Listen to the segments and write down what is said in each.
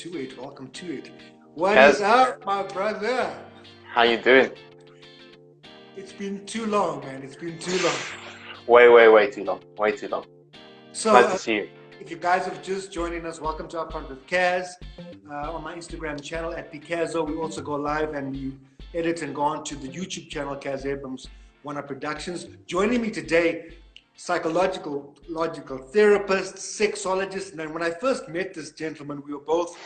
to it. Welcome to it. What Kaz, is up, my brother? how you doing? It's been too long, man. It's been too long. Way too long. Way too long. So, Nice to see you. if you guys have just joining us, welcome to Upfront with Kaz on my Instagram channel at Picasso. We also go live and we edit and go on to the YouTube channel Kaz Abrams One Up Productions. Joining me today, psychological therapist, sexologist. And then when I first met this gentleman, we were both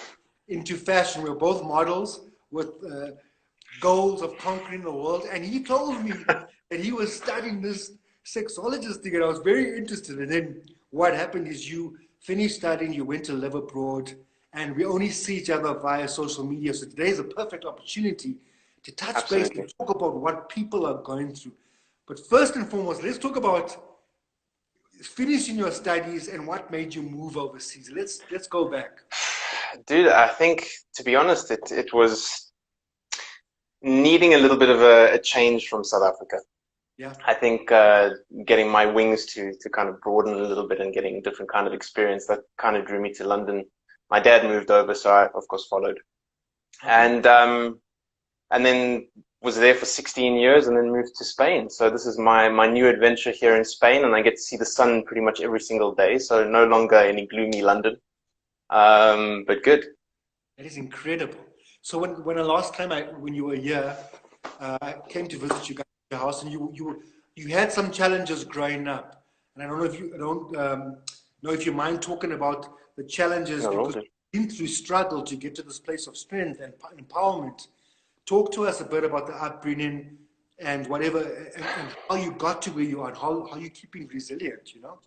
into fashion. We were both models with goals of conquering the world. And he told me that he was studying this sexologist thing, and I was very interested. And then what happened is you finished studying, you went to live abroad, and we only see each other via social media. So today is a perfect opportunity to touch base and talk about what people are going through. But first and foremost, let's talk about finishing your studies and what made you move overseas. Let's go back. Dude, I think, to be honest, it was needing a little bit of a change from South Africa. Yeah. I think getting my wings to kind of broaden a little bit and getting a different kind of experience, that kind of drew me to London. My dad moved over, so I, of course, followed. And then was there for 16 years and then moved to Spain. So this is my new adventure here in Spain, and I get to see the sun pretty much every single day. So no longer any gloomy London, but good. That is incredible. So when the last time when you were here, I came to visit you guys at your house, and you had some challenges growing up, and I don't know if you mind talking about the challenges, because you've been through struggle to get to this place of strength and empowerment. Talk to us a bit about the upbringing and whatever, and how you got to where you are, and how you're keeping resilient, you know?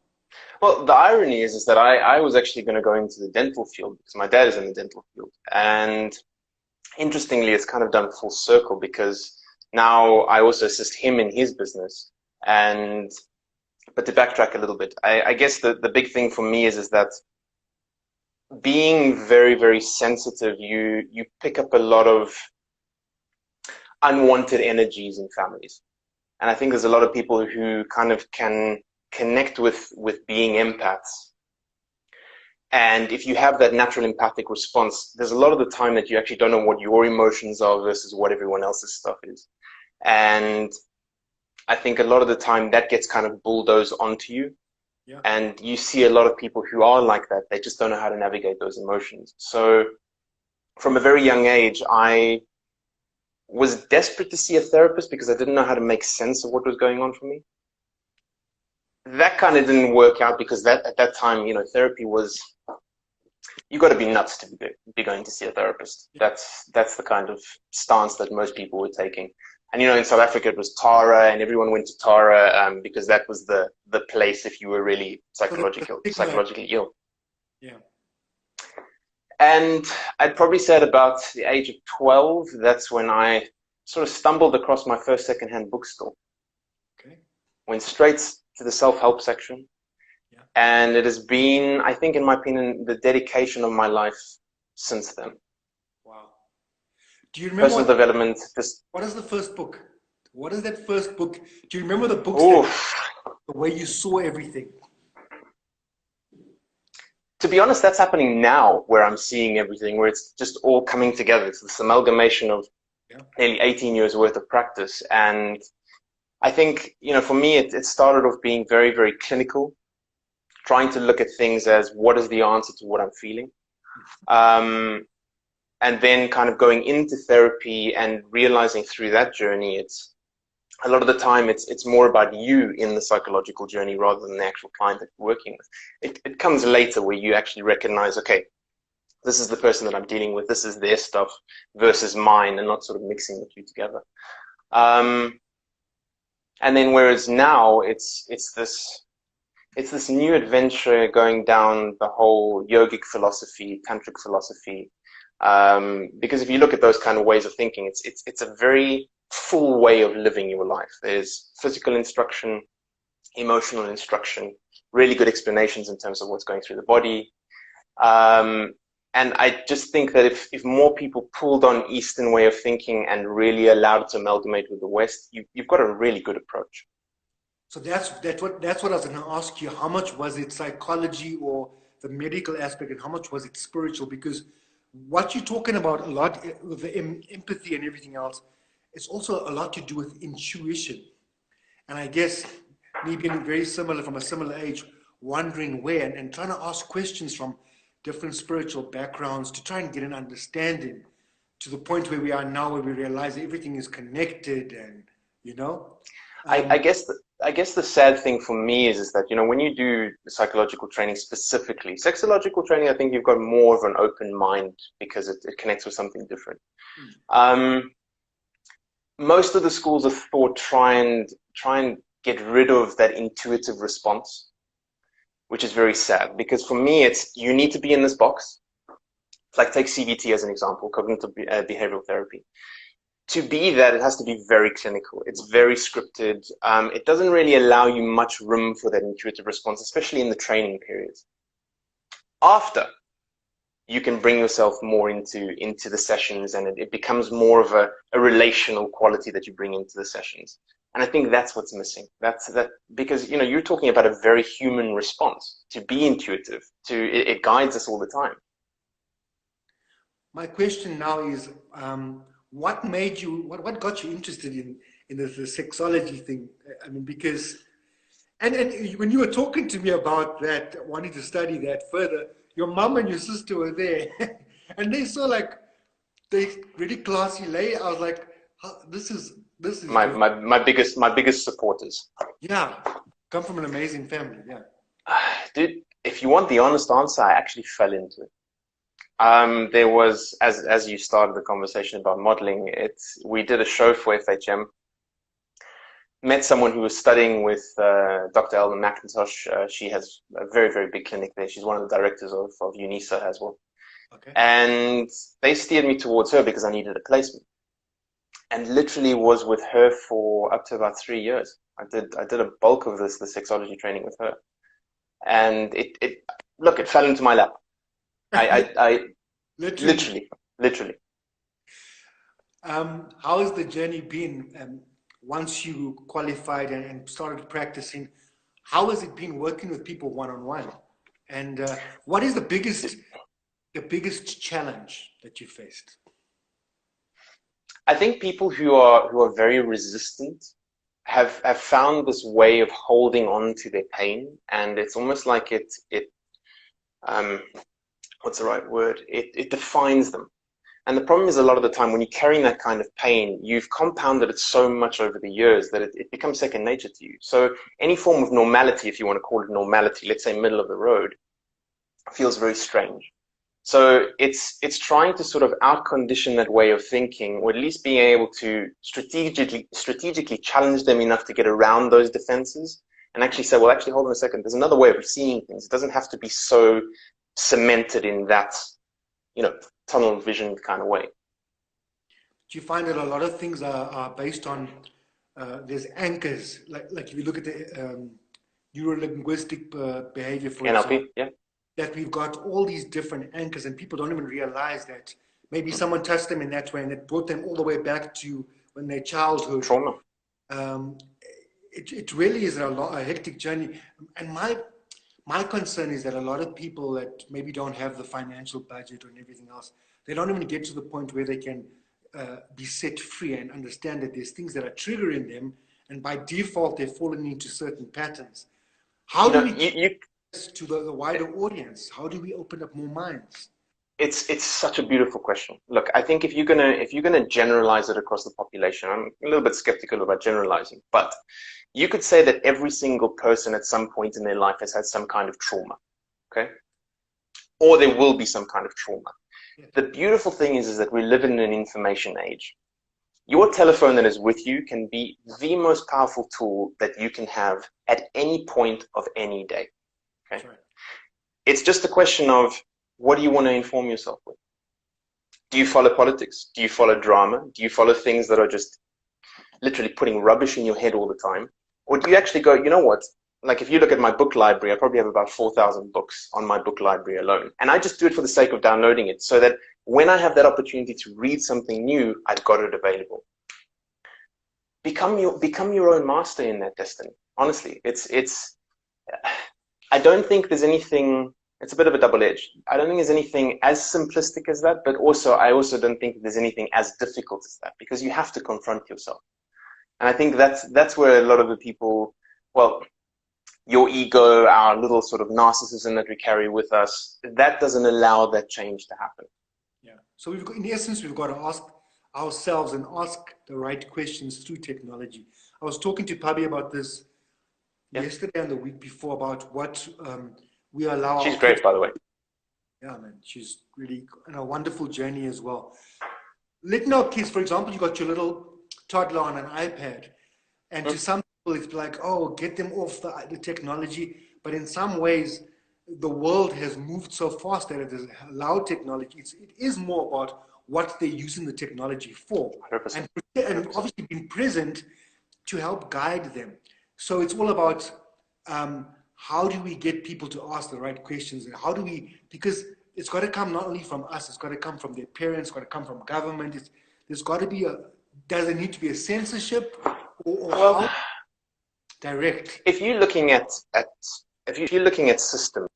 Well, the irony is that I was actually going to go into the dental field because my dad is in the dental field. And interestingly, it's kind of done full circle because now I also assist him in his business. But to backtrack a little bit, I guess the big thing for me is that being very, very sensitive, you pick up a lot of unwanted energies in families. And I think there's a lot of people who kind of can connect with being empaths. And if you have that natural empathic response, there's a lot of the time that you actually don't know what your emotions are versus what everyone else's stuff is. And I think a lot of the time that gets kind of bulldozed onto you. Yeah. And you see a lot of people who are like that. They just don't know how to navigate those emotions. So from a very young age, I was desperate to see a therapist because I didn't know how to make sense of what was going on for me. That kind of didn't work out because at that time, you know, therapy was, you got to be nuts to be going to see a therapist. That's the kind of stance that most people were taking. And, you know, in South Africa, it was Tara, and everyone went to Tara because that was the place if you were really psychologically ill. Yeah. And I'd probably say at about the age of 12, that's when I sort of stumbled across my first secondhand bookstore. Okay. Went straight to the self-help section. Yeah. And it has been, I think, in my opinion, the dedication of my life since then. Wow. Do you remember personal development? What is the first book? What is that first book? Do you remember the books the way you saw everything? To be honest, that's happening now, where I'm seeing everything, where it's just all coming together. It's this amalgamation of nearly 18 years worth of practice. And I think, you know, for me, it started off being very, very clinical, trying to look at things as what is the answer to what I'm feeling. And then kind of going into therapy and realizing through that journey, it's a lot of the time it's more about you in the psychological journey rather than the actual client that you're working with. It comes later where you actually recognize, okay, this is the person that I'm dealing with, this is their stuff versus mine, and not sort of mixing the two together. And then whereas now it's this new adventure going down the whole yogic philosophy, tantric philosophy. Because if you look at those kind of ways of thinking, it's a very full way of living your life. There's physical instruction, emotional instruction, really good explanations in terms of what's going through the body. And I just think that if more people pulled on Eastern way of thinking and really allowed it to amalgamate with the West, you've got a really good approach. So that's what I was going to ask you. How much was it psychology or the medical aspect, and how much was it spiritual? Because what you're talking about a lot with the empathy and everything else, it's also a lot to do with intuition. And I guess me being very similar from a similar age, wondering where and trying to ask questions from different spiritual backgrounds to try and get an understanding to the point where we are now, where we realize everything is connected and, you know. I guess I guess the sad thing for me is that, you know, when you do psychological training specifically, sexological training, I think you've got more of an open mind because it connects with something different. Most of the schools of thought try and get rid of that intuitive response, which is very sad, because for me, it's you need to be in this box. Like take CBT as an example, cognitive behavioral therapy. To be that, it has to be very clinical. It's very scripted. It doesn't really allow you much room for that intuitive response, especially in the training periods. After, you can bring yourself more into the sessions, and it becomes more of a relational quality that you bring into the sessions. And I think that's what's missing. That's because, you know, you're talking about a very human response. To be intuitive, it guides us all the time. My question now is, what made you, what got you interested in the sexology thing? I mean, because, and when you were talking to me about that, wanting to study that further, your mom and your sister were there, and they saw like they really classy lay. I was like, this is my biggest supporters. Yeah, come from an amazing family. Yeah, dude. If you want the honest answer, I actually fell into it. There was, as you started the conversation about modeling, we did a show for FHM. Met someone who was studying with Dr. Elna McIntosh. She has a very, very big clinic there. She's one of the directors of UNISA as well. Okay. And they steered me towards her because I needed a placement. And literally was with her for up to about 3 years. I did a bulk of the sexology training with her. And it fell into my lap. I literally. How has the journey been once you qualified and started practicing? How has it been working with people one-on-one? And what is the biggest challenge that you faced? I think people who are very resistant have found this way of holding on to their pain, and it's almost like what's the right word? It defines them. And the problem is a lot of the time when you're carrying that kind of pain, you've compounded it so much over the years that it becomes second nature to you. So any form of normality, if you want to call it normality, let's say middle of the road, feels very strange. So it's trying to sort of out-condition that way of thinking, or at least being able to strategically challenge them enough to get around those defenses and actually say, well, actually, hold on a second. There's another way of seeing things. It doesn't have to be so cemented in that, you know, tunnel vision kind of way. Do you find that a lot of things are based on, there's anchors, like if you look at the neuro-linguistic behavior, for NLP, example, yeah. That we've got all these different anchors and people don't even realize that maybe someone touched them in that way and it brought them all the way back to when their childhood. Trauma. It really is a hectic journey. And my concern is that a lot of people that maybe don't have the financial budget and everything else, they don't even get to the point where they can be set free and understand that there's things that are triggering them, and by default they're falling into certain patterns. How do we to the wider audience? How do we open up more minds? It's such a beautiful question. Look, I think if you're gonna generalize it across the population, I'm a little bit skeptical about generalizing, but you could say that every single person at some point in their life has had some kind of trauma, okay? Or there will be some kind of trauma. Yeah. The beautiful thing is that we live in an information age. Your telephone that is with you can be the most powerful tool that you can have at any point of any day. Okay. Right. It's just a question of what do you want to inform yourself with? Do you follow politics? Do you follow drama? Do you follow things that are just literally putting rubbish in your head all the time? Or do you actually go, you know what? Like if you look at my book library, I probably have about 4,000 books on my book library alone. And I just do it for the sake of downloading it so that when I have that opportunity to read something new, I've got it available. Become your own master in that destiny. Honestly, I don't think there's anything it's a bit of a double-edged. I don't think there's anything as simplistic as that, but I also don't think there's anything as difficult as that, because you have to confront yourself. And I think that's where a lot of the people, well, your ego, our little sort of narcissism that we carry with us, that doesn't allow that change to happen. Yeah. So we've got, in essence, we've got to ask ourselves and ask the right questions through technology. I was talking to Pabi about this yesterday and the week before about what we allow. She's great, by the way. Yeah, man, she's really on a wonderful journey as well. Letting our kids, for example, you got your little toddler on an iPad, and to some people it's like, oh, get them off the technology. But in some ways, the world has moved so fast that it has allowed technology. It is more about what they're using the technology for, 100%. and obviously being present to help guide them. So it's all about how do we get people to ask the right questions, and how do we, because it's got to come not only from us, it's got to come from their parents, it's got to come from government. There's got to be does there need to be a censorship, or well, how direct? If you're looking at systems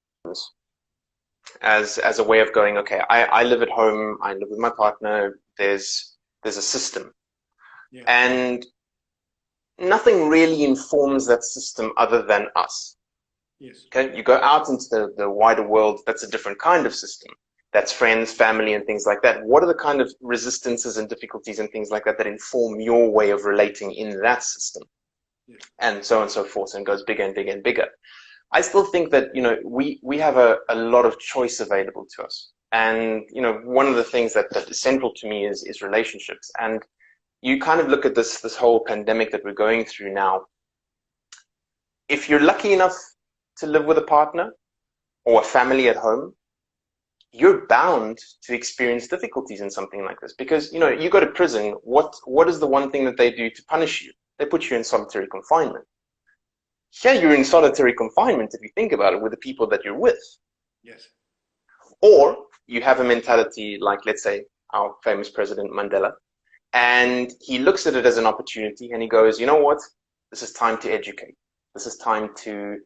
as a way of going, okay, I live at home, I live with my partner, there's a system. Yeah. And nothing really informs that system other than us. Yes. Okay, you go out into the wider world, that's a different kind of system. That's friends, family, and things like that. What are the kind of resistances and difficulties and things like that that inform your way of relating in that system? Yes. And so on and so forth, and goes bigger and bigger and bigger. I still think that, you know, we have a lot of choice available to us. And, you know, one of the things that is central to me is relationships. And you kind of look at this whole pandemic that we're going through now. If you're lucky enough to live with a partner or a family at home, you're bound to experience difficulties in something like this. Because, you know, you go to prison, what is the one thing that they do to punish you? They put you in solitary confinement. Yeah, you're in solitary confinement if you think about it, with the people that you're with. Yes. Or you have a mentality like, let's say, our famous President Mandela, and he looks at it as an opportunity and he goes, you know what? This is time to educate. This is time to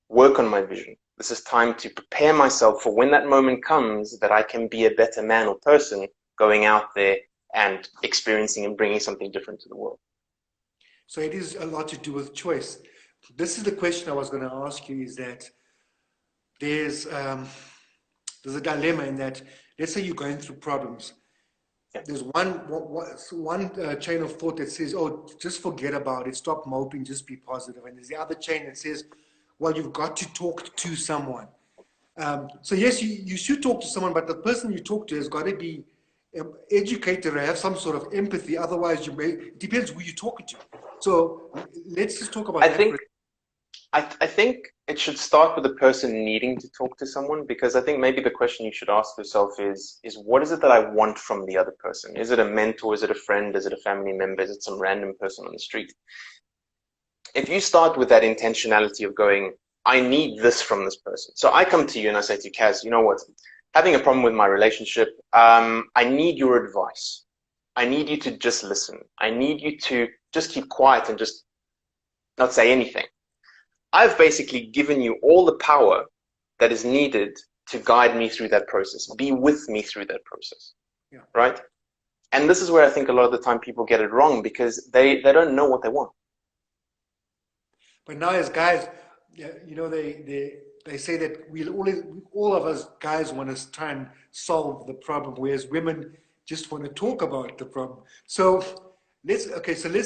work on my vision. This is time to prepare myself for when that moment comes that I can be a better man or person going out there and experiencing and bringing something different to the world. So it is a lot to do with choice. This is the question I was going to ask you, is that there's a dilemma in that, let's say you're going through problems. Yeah. There's one chain of thought that says, oh, just forget about it, stop moping, just be positive. And there's the other chain that says, well, you've got to talk to someone. So yes, you should talk to someone, but the person you talk to has got to be educated or have some sort of empathy. Otherwise, it depends who you're talking to. So let's just talk about that. I think it should start with the person needing to talk to someone, because I think maybe the question you should ask yourself is what is it that I want from the other person? Is it a mentor? Is it a friend? Is it a family member? Is it some random person on the street? If you start with that intentionality of going, I need this from this person. So I come to you and I say to you, Kaz, you know what? Having a problem with my relationship, I need your advice. I need you to just listen. I need you to just keep quiet and just not say anything. I've basically given you all the power that is needed to guide me through that process, be with me through that process, yeah. Right? And this is where I think a lot of the time people get it wrong, because they don't know what they want. But now as guys, you know, they say that all of us guys want to try and solve the problem, whereas women just want to talk about the problem. So let's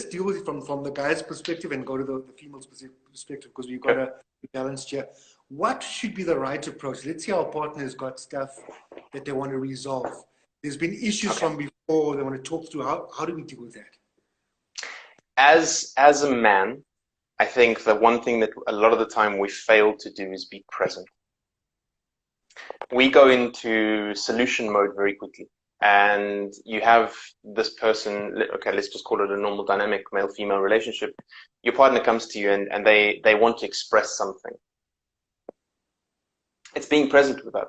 deal with it from the guy's perspective and go to the female's perspective, because we've got a balance here. What should be the right approach? Let's say our partner has got stuff that they want to resolve. There's been issues from before they want to talk through. How do we deal with that? As a man, I think the one thing that a lot of the time we fail to do is be present. We go into solution mode very quickly. And you have this person, okay, let's just call it a normal dynamic male-female relationship. Your partner comes to you and they want to express something. It's being present with that.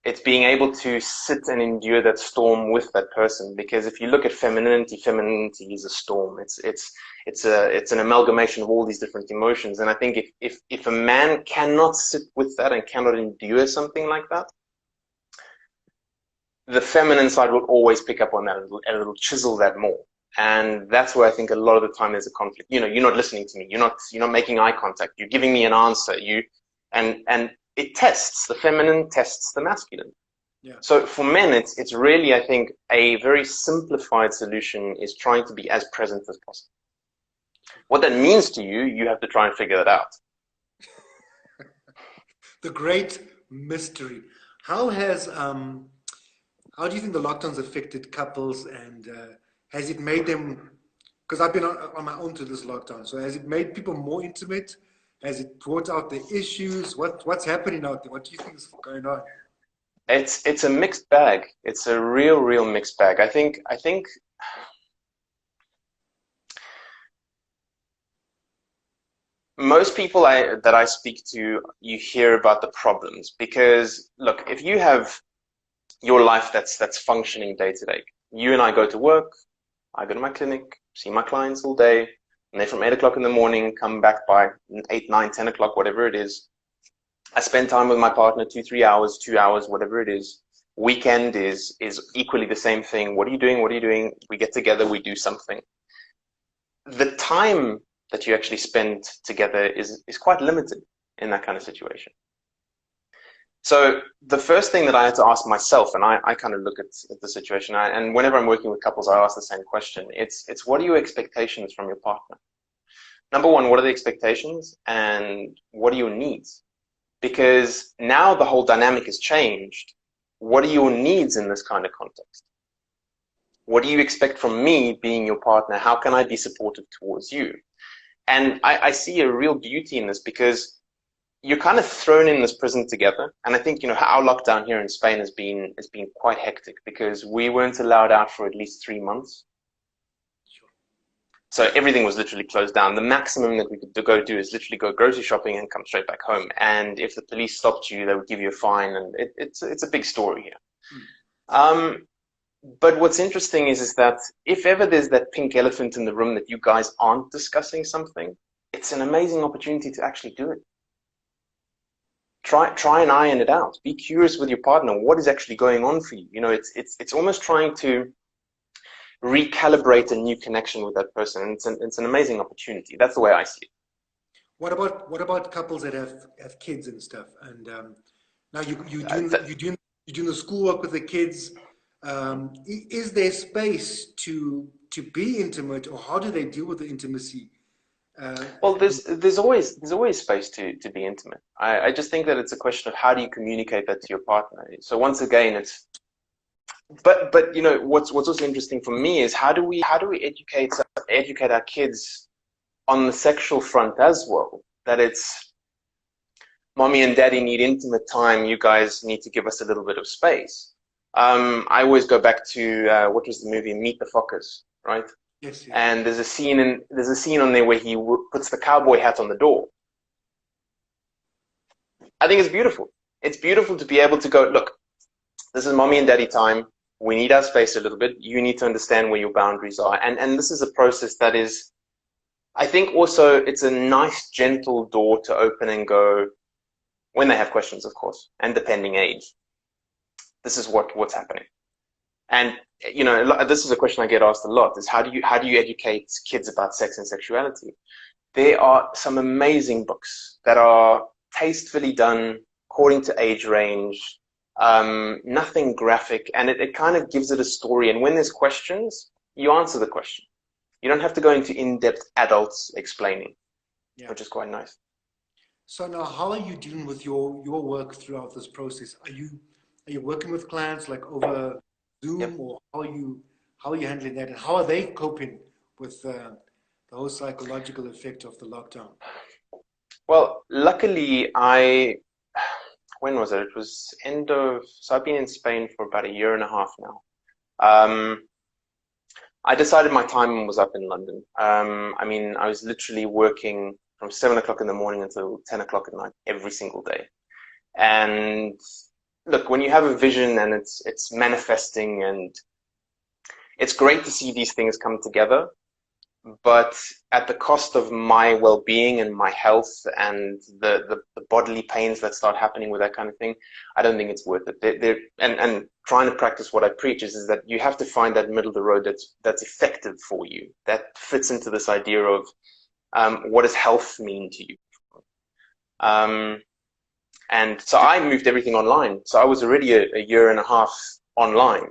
It's being able to sit and endure that storm with that person. Because if you look at femininity, femininity is a storm. It's an amalgamation of all these different emotions. And I think if a man cannot sit with that and cannot endure something like that, the feminine side will always pick up on that and it'll chisel that more. And that's where I think a lot of the time there's a conflict. You know, you're not listening to me. You're not making eye contact. You're giving me an answer. And it tests, the feminine tests the masculine. Yeah. So for men, it's really, I think, a very simplified solution is trying to be as present as possible. What that means to you, you have to try and figure that out. The great mystery. How do you think the lockdowns affected couples, and has it made them, because I've been on my own through this lockdown, so has it made people more intimate? Has it brought out the issues? What's happening out there? What do you think is going on? It's a mixed bag. It's a real mixed bag. I think most people that I speak to, you hear about the problems, because look, if you have your life that's functioning day to day, you and I go to work, I go to my clinic, see my clients all day, and they from 8 o'clock in the morning come back by 8, 9, 10 o'clock, whatever it is. I spend time with my partner 2, 3 hours, 2 hours, whatever it is. Weekend is equally the same thing. What are you doing? What are you doing? We get together, we do something. The time that you actually spend together is quite limited in that kind of situation. So the first thing that I had to ask myself, and I kind of look at the situation, and whenever I'm working with couples, I ask the same question. It's what are your expectations from your partner? Number one, what are the expectations, and what are your needs? Because now the whole dynamic has changed. What are your needs in this kind of context? What do you expect from me being your partner? How can I be supportive towards you? And I see a real beauty in this, because you're kind of thrown in this prison together. And I think, you know, our lockdown here in Spain has been quite hectic, because we weren't allowed out for at least 3 months. Sure. So everything was literally closed down. The maximum that we could go do is literally go grocery shopping and come straight back home. And if the police stopped you, they would give you a fine. And it's a big story here. But what's interesting is that if ever there's that pink elephant in the room that you guys aren't discussing something, it's an amazing opportunity to actually do it. Try and iron it out. Be curious with your partner. What is actually going on for you? You know, it's almost trying to recalibrate a new connection with that person. And it's an amazing opportunity. That's the way I see it. What about couples that have kids and stuff? And now you're doing the schoolwork with the kids. Is there space to be intimate, or how do they deal with the intimacy? Well, there's always space to be intimate. I just think that it's a question of how do you communicate that to your partner. So once again, but you know what's also interesting for me is how do we educate our kids on the sexual front as well, that it's mommy and daddy need intimate time, you guys need to give us a little bit of space. I always go back to what was the movie Meet the Fockers, right? Yes, yes. And there's a scene on there where he puts the cowboy hat on the door. I think it's beautiful. It's beautiful to be able to go, look, this is mommy and daddy time. We need our space a little bit. You need to understand where your boundaries are. And this is a process that is, I think also it's a nice, gentle door to open and go when they have questions, of course, and depending age. This is what's happening. And, you know, this is a question I get asked a lot, is how do you educate kids about sex and sexuality? There are some amazing books that are tastefully done according to age range, nothing graphic, and it kind of gives it a story. And when there's questions, you answer the question. You don't have to go into in-depth adults explaining, Yeah. which is quite nice. So now, how are you dealing with your work throughout this process? Are you working with clients like over Zoom, Yep. or how are you handling that, and how are they coping with the whole psychological effect of the lockdown? Well, luckily, when was it? It was so I've been in Spain for about 1.5 years now. I decided my time was up in London. I mean, I was literally working from 7 o'clock in the morning until 10 o'clock at night every single day. And look, when you have a vision and it's manifesting, and it's great to see these things come together, but at the cost of my well-being and my health and the bodily pains that start happening with that kind of thing, I don't think it's worth it. And trying to practice what I preach is that you have to find that middle of the road that's effective for you, that fits into this idea of what does health mean to you. And so I moved everything online. So I was already a year and a half online.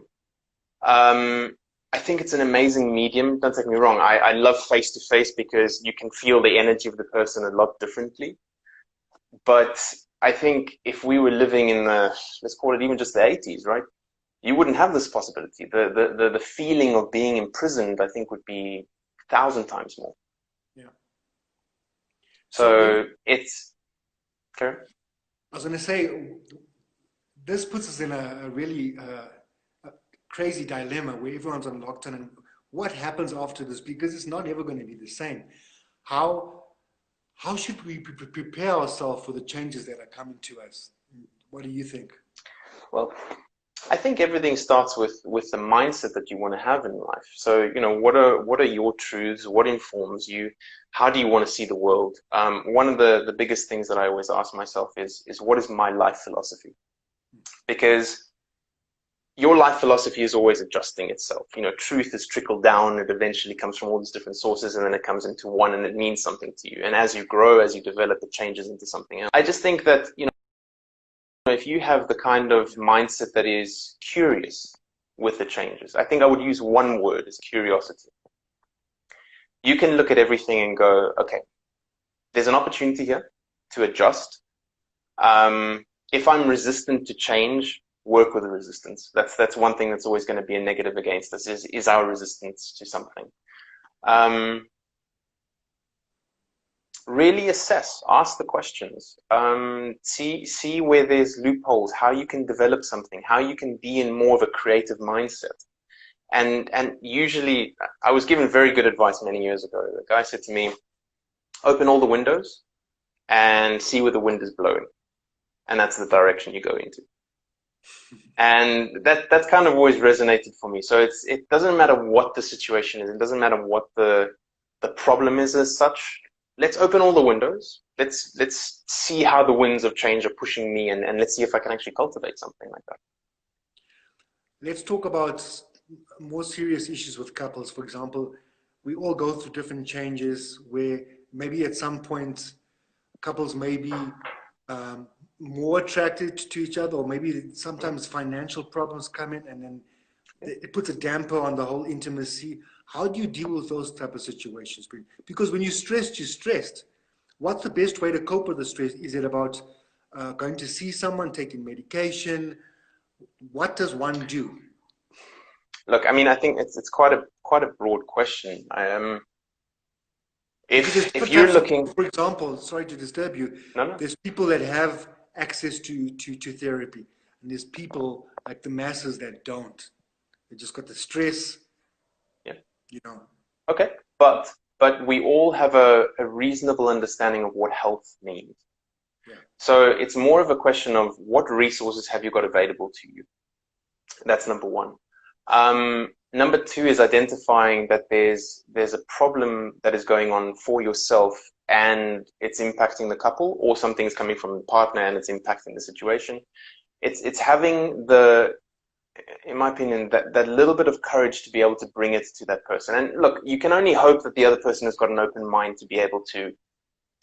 I think it's an amazing medium. Don't take me wrong. I love face-to-face because you can feel the energy of the person a lot differently. But I think if we were living in let's call it even just the 80s, right? You wouldn't have this possibility. The feeling of being imprisoned, I think, would be 1,000 times more. Yeah. So it's... Okay. I was going to say, this puts us in a really crazy dilemma where everyone's on lockdown, and what happens after this, because it's not ever going to be the same. How should we prepare ourselves for the changes that are coming to us? What do you think? Well, I think everything starts with the mindset that you want to have in life. So, what are your truths? What informs you? How do you want to see the world? One of the biggest things that I always ask myself is what is my life philosophy? Because your life philosophy is always adjusting itself. Truth is trickled down. It eventually comes from all these different sources, and then it comes into one, and it means something to you. And as you grow, as you develop, it changes into something else. I just think that, if you have the kind of mindset that is curious with the changes, I think I would use one word, as curiosity. You can look at everything and go, okay, there's an opportunity here to adjust. If I'm resistant to change, work with the resistance. That's one thing that's always going to be a negative against us, is our resistance to something. Really assess, ask the questions, see where there's loopholes, how you can develop something, how you can be in more of a creative mindset. And usually, I was given very good advice many years ago. The guy said to me, open all the windows and see where the wind is blowing. And that's the direction you go into. And that kind of always resonated for me. So it doesn't matter what the situation is. It doesn't matter what the problem is as such. Let's open all the windows. Let's see how the winds of change are pushing me, and let's see if I can actually cultivate something like that. Let's talk about more serious issues with couples. For example, we all go through different changes where maybe at some point couples may be more attracted to each other, or maybe sometimes financial problems come in, and then it puts a damper on the whole intimacy. How do you deal with those type of situations? Because when you're stressed, you're stressed. What's the best way to cope with the stress? Is it about going to see someone, taking medication? What does one do? Look, I mean, I think it's quite a broad question. If you're looking, for example, sorry to disturb you. No. There's people that have access to therapy, and there's people like the masses that don't. They just got the stress. Yeah. Okay, but we all have a reasonable understanding of what health means. Yeah. So it's more of a question of what resources have you got available to you. That's number one. Number two is identifying that there's a problem that is going on for yourself and it's impacting the couple, or something's coming from the partner and it's impacting the situation. It's having in my opinion, that little bit of courage to be able to bring it to that person. And look, you can only hope that the other person has got an open mind to be able to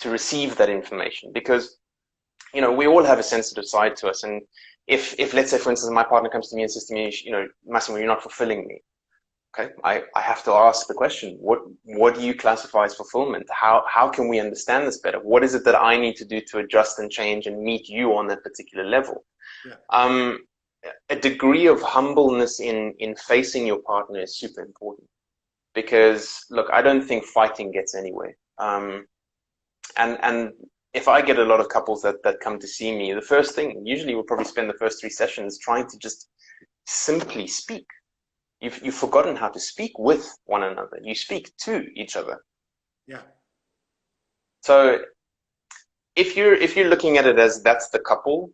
receive that information, because, we all have a sensitive side to us. And if let's say, for instance, my partner comes to me and says to me, Massimo, you're not fulfilling me. Okay, I have to ask the question, what do you classify as fulfillment? How can we understand this better? What is it that I need to do to adjust and change and meet you on that particular level? Yeah. A degree of humbleness in facing your partner is super important, because look, I don't think fighting gets anywhere. And if I get a lot of couples that come to see me, the first thing, usually we'll probably spend the first 3 sessions trying to just simply speak. You've forgotten how to speak with one another. You speak to each other. Yeah. So if you're looking at it as that's the couple,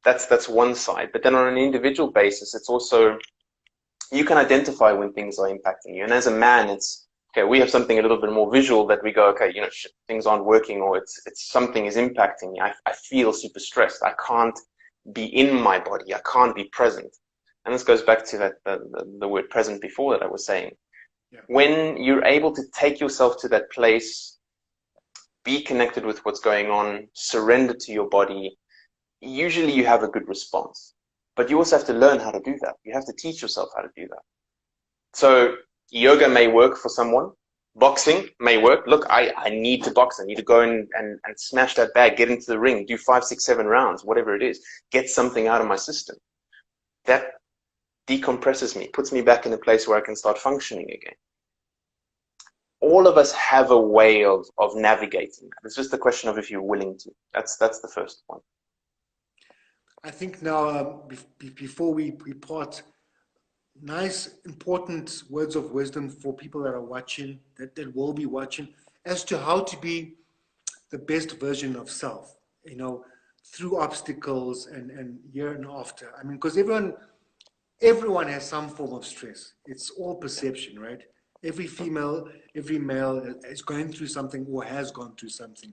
That's one side. But then on an individual basis, it's also, you can identify when things are impacting you. And as a man, it's, okay, we have something a little bit more visual that we go, okay, you know, shit, things aren't working, or it's something is impacting me. I feel super stressed. I can't be in my body. I can't be present. And this goes back to that the word present before that I was saying. Yeah. When you're able to take yourself to that place, be connected with what's going on, surrender to your body, usually you have a good response. But you also have to learn how to do that. You have to teach yourself how to do that. So yoga may work for someone. Boxing may work. Look, I need to box. I need to go and smash that bag, get into the ring, do 5, 6, 7 rounds, whatever it is, get something out of my system. That decompresses me, puts me back in a place where I can start functioning again. All of us have a way of navigating that. It's just a question of if you're willing to. That's the first one. I think now, before we part, nice, important words of wisdom for people that are watching, that will be watching, as to how to be the best version of self, you know, through obstacles and year and after. I mean, because everyone has some form of stress. It's all perception, right? Every female, every male is going through something or has gone through something.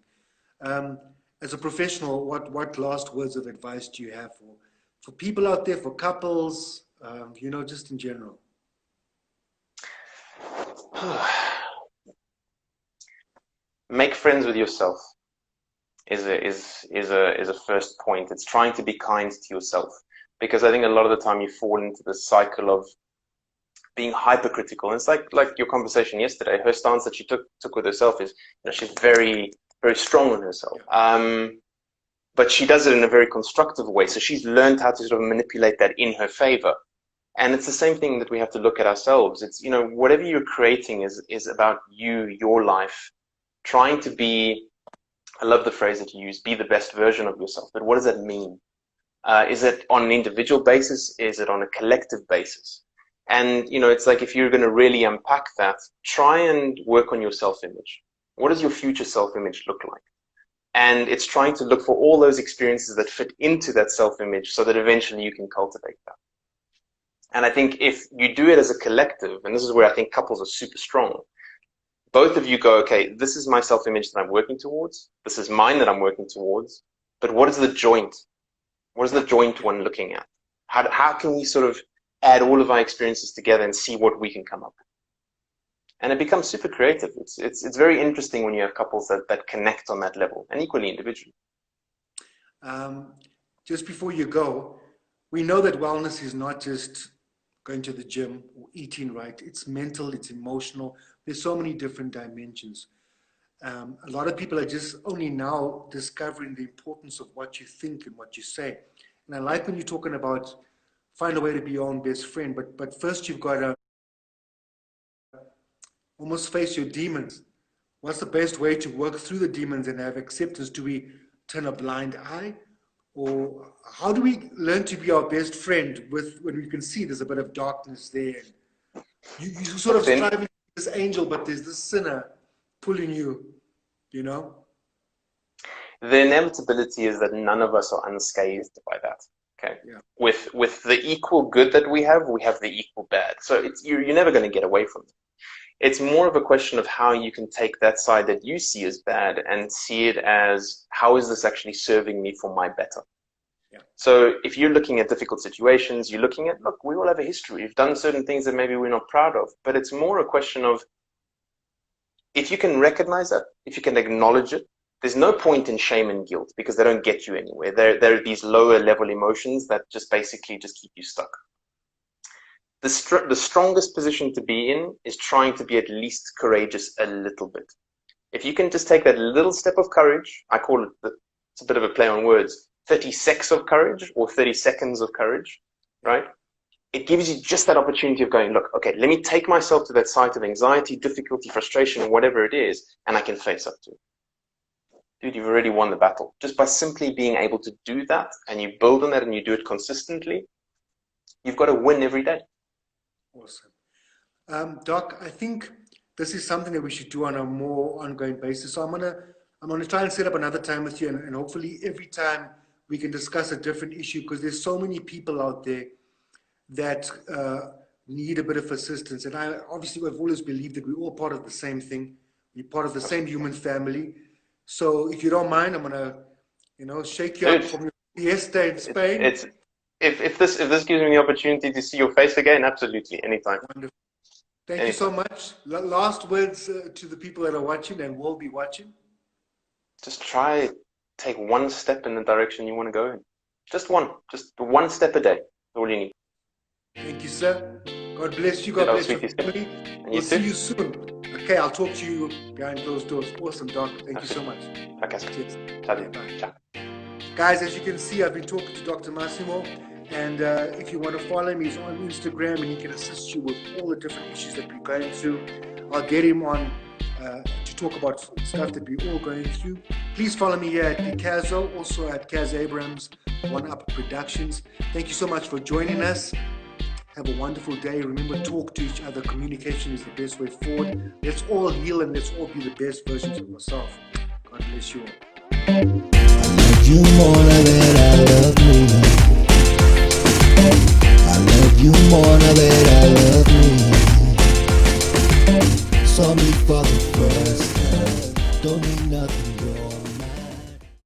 As a professional, what last words of advice do you have for people out there, for couples, you know, just in general? Make friends with yourself is a first point. It's trying to be kind to yourself, because I think a lot of the time you fall into the cycle of being hypercritical. And it's like your conversation yesterday. Her stance that she took with herself is, you know, she's very, very strong on herself. But she does it in a very constructive way. So she's learned how to sort of manipulate that in her favor. And it's the same thing that we have to look at ourselves. It's, you know, whatever you're creating is about you, your life, trying to be, I love the phrase that you use, be the best version of yourself. But what does that mean? Is it on an individual basis? Is it on a collective basis? And, you know, it's like, if you're going to really unpack that, try and work on your self-image. What does your future self-image look like? And it's trying to look for all those experiences that fit into that self-image so that eventually you can cultivate that. And I think if you do it as a collective, and this is where I think couples are super strong, both of you go, okay, this is my self-image that I'm working towards. This is mine that I'm working towards. But what is the joint? What is the joint one looking at? How can we sort of add all of our experiences together and see what we can come up with? And it becomes super creative. It's very interesting when you have couples that connect on that level, and equally individually. Just before you go, we know that wellness is not just going to the gym or eating right. It's mental, it's emotional. There's so many different dimensions. A lot of people are just only now discovering the importance of what you think and what you say. And I like when you're talking about find a way to be your own best friend, but first you've got to almost face your demons. What's the best way to work through the demons and have acceptance? Do we turn a blind eye? Or how do we learn to be our best friend when we can see there's a bit of darkness there? You sort of strive to be this angel, but there's this sinner pulling you, you know? The inevitability is that none of us are unscathed by that. Okay. Yeah. With the equal good that we have the equal bad. So you're never going to get away from it. It's more of a question of how you can take that side that you see as bad and see it as, how is this actually serving me for my better? Yeah. So if you're looking at difficult situations, you're looking at, look, we all have a history. We've done certain things that maybe we're not proud of, but it's more a question of, if you can recognize that, if you can acknowledge it, there's no point in shame and guilt, because they don't get you anywhere. There are these lower level emotions that just basically just keep you stuck. The strongest position to be in is trying to be at least courageous a little bit. If you can just take that little step of courage, I call it, it's a bit of a play on words, 30 seconds of courage or 30 seconds of courage, right? It gives you just that opportunity of going, look, okay, let me take myself to that site of anxiety, difficulty, frustration, whatever it is, and I can face up to it. Dude, you've already won the battle. Just by simply being able to do that, and you build on that and you do it consistently, you've got to win every day. Awesome. Doc, I think this is something that we should do on a more ongoing basis. So I'm gonna try and set up another time with you, and hopefully every time we can discuss a different issue, because there's so many people out there that need a bit of assistance. And I obviously have always believed that we're all part of the same thing. We're part of the same human family. So if you don't mind, I'm gonna, shake you up from your fiesta in Spain. If this gives me the opportunity to see your face again, absolutely, anytime. Wonderful. Thank you so much. Last words to the people that are watching and will be watching. Just take one step in the direction you want to go in. Just one step a day. That's all you need. Thank you, sir. God bless you. God bless you. We'll see you soon. Okay, I'll talk to you behind closed doors. Awesome, Doc. Thank you so much. Okay. Cheers. Ciao. Guys, as you can see, I've been talking to Dr. Massimo, and if you want to follow him, he's on Instagram, and he can assist you with all the different issues that we're going through. I'll get him on to talk about stuff that we're all going through. Please follow me here at Picasso, also at Kaz Abrams, One Up Productions. Thank you so much for joining us. Have a wonderful day. Remember, talk to each other. Communication is the best way forward. Let's all heal and let's all be the best versions of ourselves. God bless you all. I love you more than I love me. I love you more than I love me. Saw me for the first time. Don't need nothing more.